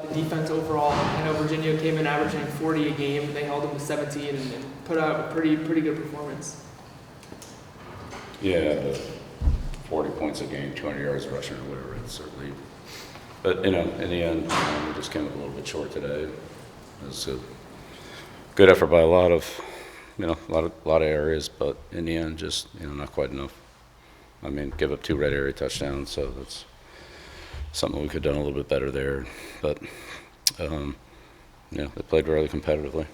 The defense overall, I know Virginia came in averaging 40 a game. They held them to 17 and put out a pretty good performance. Yeah, the 40 points a game, 200 yards rushing or whatever, it's certainly. But, in the end, we just came up a little bit short today. It was a good effort by a lot of areas, but in the end, just, not quite enough. I mean, give up 2 red area touchdowns, so that's something we could have done a little bit better there. But, they played really competitively.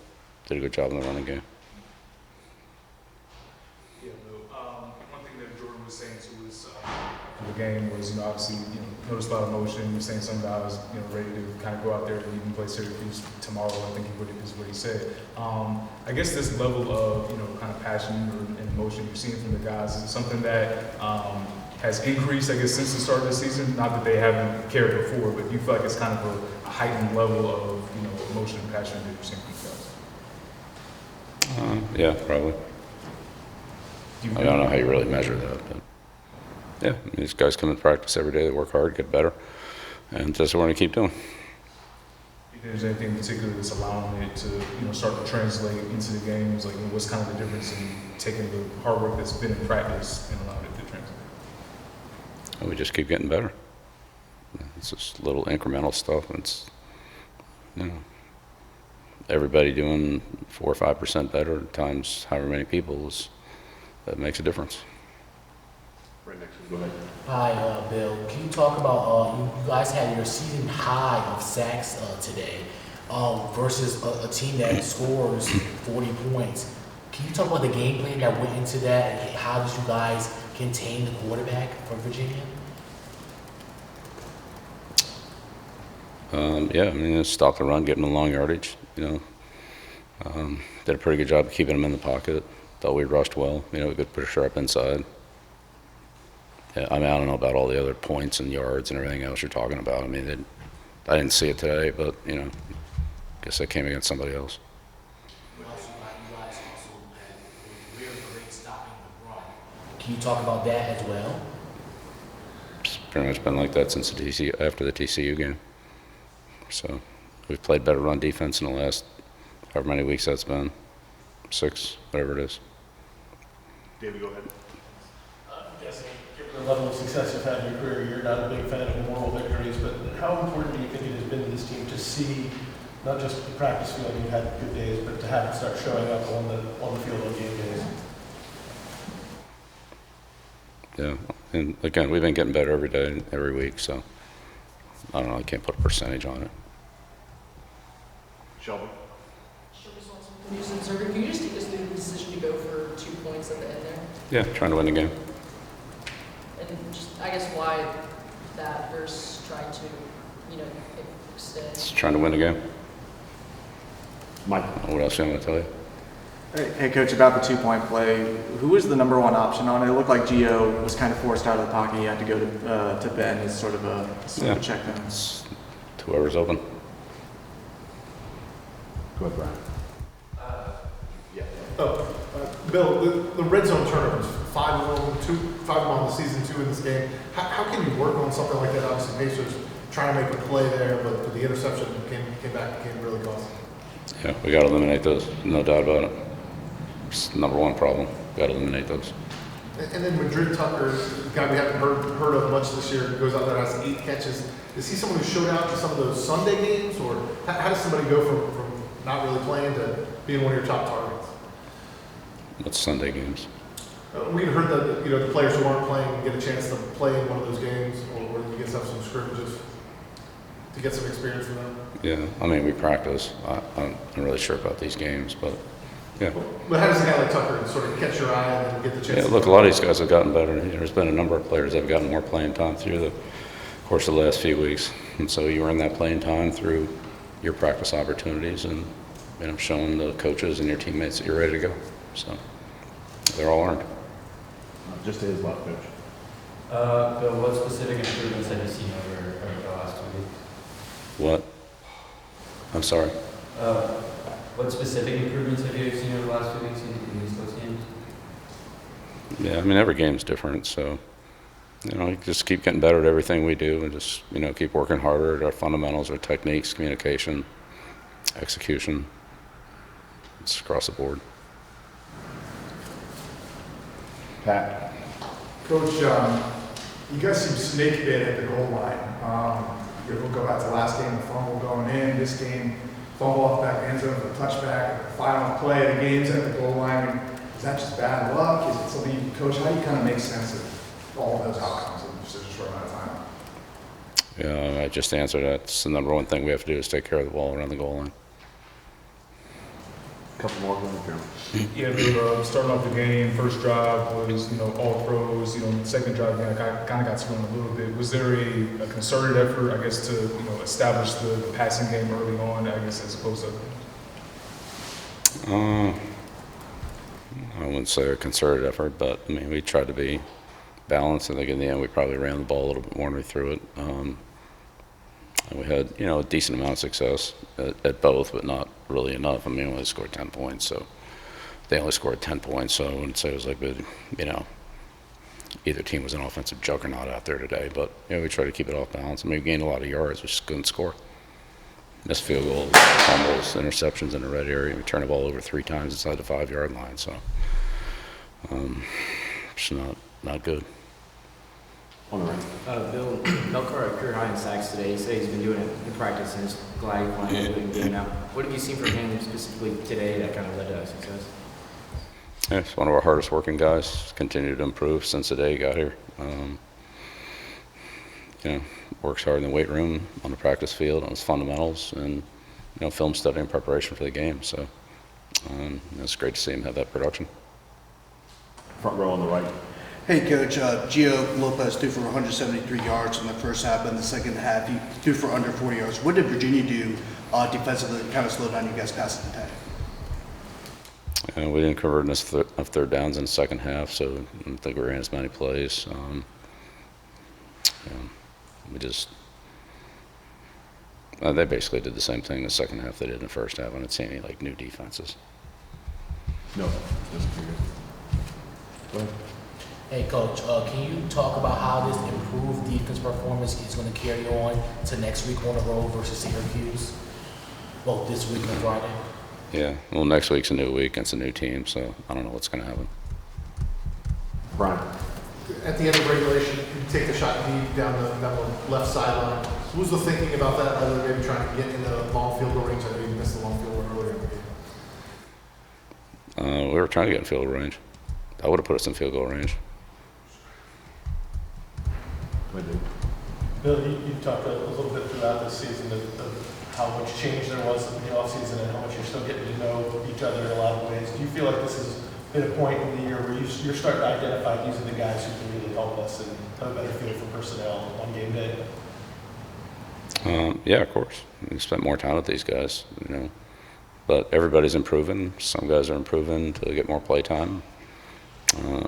Did a good job in the running game. One thing that Jordan was saying too was the game was, obviously, noticed a lot of motion. You're saying some guys, ready to kind of go out there and even play Syracuse tomorrow. I think is what he said. I guess this level of, kind of passion and emotion you're seeing from the guys is something that has increased, I guess, since the start of the season. Not that they haven't cared before, but you feel like it's kind of a heightened level of, emotion and passion that you're seeing from the guys. Yeah, probably. I don't know how you really measure that, but yeah, these guys come in practice every day. They work hard, get better, and that's what we're going to keep doing. If there's anything in particular that's allowing it to, start to translate into the games, like what's kind of the difference in taking the hard work that's been in practice and allowing it to translate? And we just keep getting better. It's just little incremental stuff. It's, everybody doing 4 or 5% better times however many people that makes a difference. Right next to you. Go ahead. Hi, Bill. Can you talk about you guys had your season high of sacks today versus a team that scores 40 points. Can you talk about the game plan that went into that and how did you guys contain the quarterback for Virginia? Stop the run, get them the long yardage. Did a pretty good job of keeping them in the pocket. Thought we rushed well. We could push her up inside. Yeah, I don't know about all the other points and yards and everything else you're talking about. I didn't see it today, but I guess I came against somebody else. You guys also had really great stopping the run. Can you talk about that as well? It's pretty much been like that since after the TCU game. So we've played better run defense in the last however many weeks that's been, 6, whatever it is. David, go ahead. I'm guessing, given the level of success you've had in your career, you're not a big fan of moral victories, but how important do you think it has been to this team to see not just the practice field, you've had good days, but to have it start showing up on the field on game days? Yeah, and again, we've been getting better every day, every week, so I don't know, I can't put a percentage on it. Shelby. Can you just take us through the decision to go for 2 points at the end there? Yeah, trying to win the game. And just, I guess, why that versus trying to, extend? Just trying to win the game. Mike. What else do you want to tell you? Hey, Coach, about the 2-point play, who was the number 1 option on it? It looked like Gio was kind of forced out of the pocket. He had to go to Ben as sort of a check down. It's whoever's open. Go ahead, Brian. Bill, the red zone turnovers, 5 of them on the season, 2 in this game. How can you work on something like that? Obviously, Pacers trying to make a play there, but the interception came back and really cost. Yeah, we got to eliminate those, no doubt about it. It's the number 1 problem. Got to eliminate those. And then Madrid Tucker, a guy we haven't heard of much this year, goes out there and has 8 catches. Is he someone who showed out in some of those Sunday games, or how does somebody go from not really playing to being one of your top targets? What's Sunday games? We had heard that the players who aren't playing get a chance to play in one of those games, or you guys have some scrimmages to get some experience for them. Yeah, we practice. I'm not really sure about these games, but yeah. But how does a guy like Tucker sort of catch your eye and then get the chance? Yeah, look, a lot of these guys have gotten better. There's been a number of players that have gotten more playing time through the course of the last few weeks, and so you earn that playing time through your practice opportunities and showing the coaches and your teammates that you're ready to go. So they're all earned. Just to his left, Coach. Bill, what specific improvements have you seen over the last 2 weeks? What? I'm sorry. What specific improvements have you seen over the last 2 weeks in these close games? Yeah, every game's different, so just keep getting better at everything we do, and just keep working harder at our fundamentals, our techniques, communication, execution. It's across the board. Pat? Coach, you guys seem snake bit at the goal line. We'll go back to last game, the fumble going in. This game, fumble off back end zone for a touchback. The final play of the game's at the goal line. Is that just bad luck? Is it something, Coach, how do you kind of make sense of all of those outcomes in such a short amount of time? Yeah, I just answered that. It's the number one thing we have to do is take care of the ball around the goal line. Couple more, go ahead, Jeremy. Yeah, starting off the game, first drive was, all throws, second drive, kind of got screwed a little bit. Was there a concerted effort, I guess, to, establish the passing game early on, I guess, as opposed to? I wouldn't say a concerted effort, but I mean, we tried to be balanced. I think in the end, we probably ran the ball a little bit more than we threw it. And we had, a decent amount of success at both, but not really enough. I mean, we only scored 10 points, so they only scored 10 points. So I wouldn't say it was like, either team was an offensive juggernaut out there today. But we tried to keep it off balance. I mean, we gained a lot of yards, we just couldn't score. Missed field goals, fumbles, interceptions in the red area. We turned the ball over 3 times inside the 5-yard line. So it's not good. On the right. Bill Melcar, career high in sacks today. He said he's been doing it in practice and he's glad he's finally doing it in game now. What have you seen from him specifically today that kind of led to success? Yeah, he's one of our hardest working guys. Continued to improve since the day he got here. Works hard in the weight room, on the practice field, on his fundamentals, and film study and preparation for the game. So it's great to see him have that production. Front row on the right. Hey, Coach. Gio Lopez threw for 173 yards in the first half, but in the second half he threw for under 40 yards. What did Virginia do defensively to kind of slow down you guys' passing attack? We didn't convert enough third downs in the second half, so I don't think we ran as many plays. They basically did the same thing in the second half they did in the first half. I didn't see any new defenses. No, that's pretty good. Go ahead. Hey, Coach, can you talk about how this improved defense performance is going to carry on to next week on the road versus Syracuse? Well, this week on Friday. Yeah, well, next week's a new week. It's a new team, so I don't know what's going to happen. Brian? At the end of regulation, you take the shot deep down the left sideline. Who's the thinking about that, other than maybe trying to get in the long field goal range? I know you missed the long field goal earlier in the game. We were trying to get in field goal range. That would have put us in field goal range. Go ahead, Dave. Bill, you talked a little bit throughout this season of how much change there was in the offseason and how much you're still getting to know each other in a lot of ways. Do you feel like this has been a point in the year where you're starting to identify these are the guys who can really help us and have a better feel for personnel on game day? Yeah, of course. We spent more time with these guys, But everybody's improving. Some guys are improving to get more play time,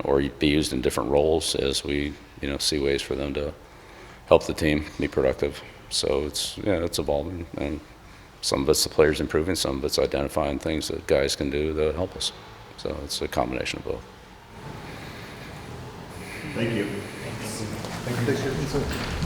or be used in different roles as we, see ways for them to help the team be productive. So it's evolving, and some of it's the players improving, some of it's identifying things that guys can do to help us. So it's a combination of both. Thank you. Thank you.